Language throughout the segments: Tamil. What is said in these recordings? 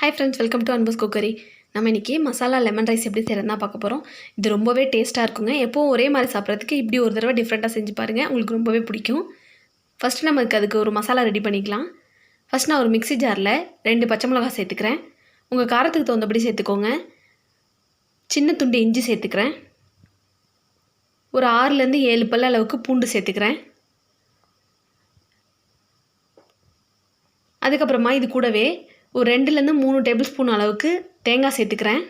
ஹாய் ஃப்ரெண்ட்ஸ், வெல்கம் டு அன்பஸ் குக்கரி. நம்ம இன்றைக்கி மசாலா லெமன் ரைஸ் எப்படி செய்கிறதுனா பார்க்க போகிறோம். இது ரொம்பவே டேஸ்ட்டாக இருக்குங்க. எப்போவும் ஒரே மாதிரி சாப்பிட்றதுக்கு இப்படி ஒரு தடவை டிஃப்ரெண்ட்டாக செஞ்சு பாருங்கள், உங்களுக்கு ரொம்பவே பிடிக்கும். ஃபஸ்ட்டு நமக்கு அதுக்கு ஒரு மசாலா ரெடி பண்ணிக்கலாம். ஃபஸ்ட் நான் ஒரு மிக்ஸி ஜாரில் 2 பச்சை மிளகாய் சேர்த்துக்கிறேன். உங்கள் காரத்துக்கு தகுந்தபடி சேர்த்துக்கோங்க. சின்ன துண்டு இஞ்சி சேர்த்துக்கிறேன். ஒரு 6லேருந்து 7 பல் அளவுக்கு பூண்டு சேர்த்துக்கிறேன். அதுக்கப்புறமா இது கூடவே ஒரு 2லேருந்து 3 டேபிள் ஸ்பூன் அளவுக்கு தேங்காய் சேர்த்துக்கிறேன்.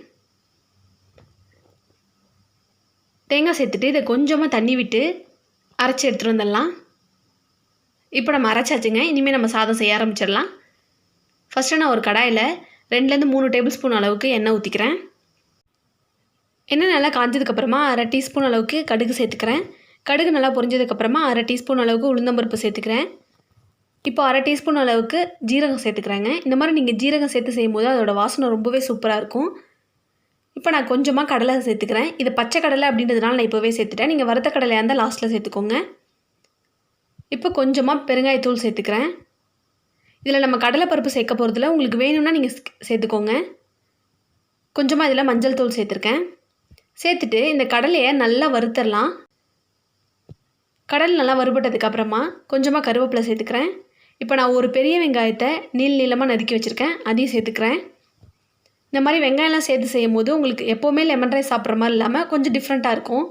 தேங்காய் சேர்த்துட்டு இதை கொஞ்சமாக தண்ணி விட்டு அரைச்சி எடுத்துகிட்டு வந்துடலாம். இப்போ நம்ம அரைச்சாச்சுங்க. இனிமேல் நம்ம சாதம் செய்ய ஆரம்பிச்சிடலாம். ஃபஸ்ட்டு நான் ஒரு கடாயில் 2லேருந்து 3 டேபிள் ஸ்பூன் அளவுக்கு எண்ணெய் ஊற்றிக்கிறேன். எண்ணெய் நல்லா காஞ்சதுக்கப்புறமா 1/2 டீஸ்பூன் அளவுக்கு கடுகு சேர்த்துக்கிறேன். கடுகு நல்லா பொரிஞ்சதுக்கப்புறமா 1/2 டீஸ்பூன் அளவுக்கு உளுந்தம்பருப்பு சேர்த்துக்கிறேன். இப்போ 1/2 டீஸ்பூன் அளவுக்கு ஜீரகம் சேர்த்துக்கிறேங்க. இந்த மாதிரி நீங்கள் ஜீரகம் சேர்த்து செய்யும்போது அதோடய வாசனை ரொம்பவே சூப்பராக இருக்கும். இப்போ நான் கொஞ்சமாக கடலை சேர்த்துக்கிறேன். இது பச்சை கடலை அப்படின்றதுனால நான் இப்போவே சேர்த்துட்டேன். நீங்கள் வறுத்த கடலையாக இருந்தால் லாஸ்ட்டில் சேர்த்துக்கோங்க. இப்போ கொஞ்சமாக பெருங்காயத்தூள் சேர்த்துக்கிறேன். இதில் நம்ம கடலைப்பருப்பு சேர்க்க போகிறதுல உங்களுக்கு வேணும்னா நீங்கள் சேர்த்துக்கோங்க. கொஞ்சமாக இதில் மஞ்சள் தூள் சேர்த்துருக்கேன். சேர்த்துட்டு இந்த கடலையை நல்லா வறுத்தரலாம். கடல் நல்லா வறுபட்டதுக்கப்புறமா கொஞ்சமாக கருவேப்பிலை சேர்த்துக்கிறேன். இப்போ நான் ஒரு பெரிய வெங்காயத்தை நீளமாக நறுக்கி வச்சுருக்கேன், அதையும் சேர்த்துக்கிறேன். இந்த மாதிரி வெங்காயம்லாம் சேர்த்து செய்யும் போது உங்களுக்கு எப்போவுமே லெமன் ரைஸ் சாப்பிட்ற மாதிரி இல்லாமல் கொஞ்சம் டிஃப்ரெண்ட்டாக இருக்கும்.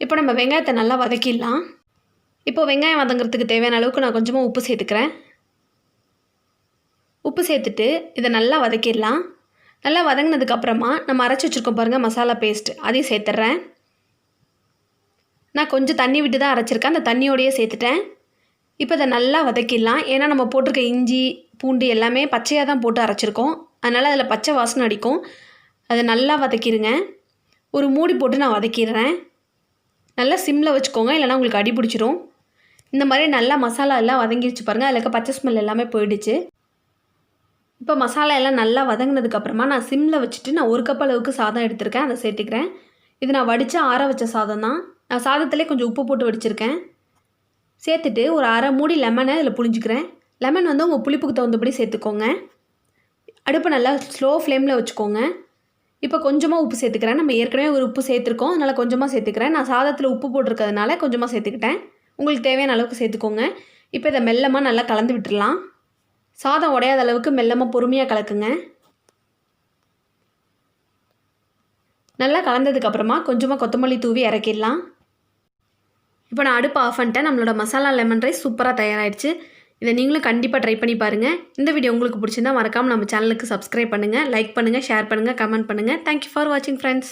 இப்போ நம்ம வெங்காயத்தை நல்லா வதக்கிடலாம். இப்போ வெங்காயம் வதங்கிறதுக்கு தேவையான அளவுக்கு நான் கொஞ்சமாக உப்பு சேர்த்துக்கிறேன். உப்பு சேர்த்துட்டு இதை நல்லா வதக்கிடலாம். நல்லா வதங்கினதுக்கப்புறமா நம்ம அரைச்சி வச்சுருக்கோம் பாருங்கள் மசாலா பேஸ்ட், அதையும் சேர்த்துட்றேன். நான் கொஞ்சம் தண்ணி விட்டு தான் அரைச்சிருக்கேன், அந்த தண்ணியோடையே சேர்த்துட்டேன். இப்போ இதை நல்லா வதக்கிடலாம். ஏன்னா நம்ம போட்டிருக்க இஞ்சி பூண்டு எல்லாமே பச்சையாக தான் போட்டு அரைச்சிருக்கோம், அதனால் அதில் பச்சை வாசனை அடிக்கும். அதை நல்லா வதக்கிடுங்க. ஒரு மூடி போட்டு நான் வதக்கிடுறேன். நல்லா சிம்மில் வச்சுக்கோங்க, இல்லைனா உங்களுக்கு அடி பிடிச்சிரும். இந்த மாதிரி நல்லா மசாலா எல்லாம் வதங்கிடுச்சு பாருங்கள், அதில் இருக்க பச்சை ஸ்மெல் எல்லாமே போயிடுச்சு. இப்போ மசாலா எல்லாம் நல்லா வதங்கினதுக்கப்புறமா நான் சிம்மில் வச்சுட்டு நான் 1 கப் அளவுக்கு சாதம் எடுத்திருக்கேன், அதை சேர்த்துக்கிறேன். இது நான் வடித்து ஆற வச்ச சாதம் தான். நான் சாதத்துலேயே கொஞ்சம் உப்பு போட்டு வடிச்சிருக்கேன். சேர்த்துட்டு ஒரு 1/2 மூடி லெமனை இதில் புழிஞ்சிக்கிறேன். லெமன் வந்து உங்கள் புளிப்புக்கு தகுந்தபடி சேர்த்துக்கோங்க. அடுப்பை நல்லா ஸ்லோ ஃப்ளேமில் வச்சுக்கோங்க. இப்போ கொஞ்சமாக உப்பு சேர்த்துக்கிறேன். நம்ம ஏற்கனவே ஒரு உப்பு சேர்த்துருக்கோம், அதனால் கொஞ்சமாக சேர்த்துக்கிறேன். நான் சாதத்தில் உப்பு போட்டிருக்கிறதுனால கொஞ்சமாக சேர்த்துக்கிட்டேன். உங்களுக்கு தேவையான அளவுக்கு சேர்த்துக்கோங்க. இப்போ இதை மெல்லமாக நல்லா கலந்து விட்டுடலாம். சாதம் உடையாத அளவுக்கு மெல்லமாக பொறுமையாக கலக்குங்க. நல்லா கலந்ததுக்கப்புறமா கொஞ்சமாக கொத்தமல்லி தூவி இறக்கிடலாம். இப்போ நான் அடுப்பு ஆஃப் பண்ணிட்டேன். நம்மளோட மசாலா லெமன் ரைஸ் சூப்பராக தயாராகிடுச்சு. இதை நீங்களும் கண்டிப்பாக ட்ரை பண்ணி பாருங்கள். இந்த வீடியோ உங்களுக்கு பிடிச்சிருந்தா மறக்காமல் நம்ம சேனலுக்கு சப்ஸ்கிரைப் பண்ணுங்கள், லைக் பண்ணுங்கள், ஷேர் பண்ணுங்கள், கமெண்ட் பண்ணுங்கள். தேங்க்யூ ஃபார் வாட்சிங் ஃப்ரெண்ட்ஸ்.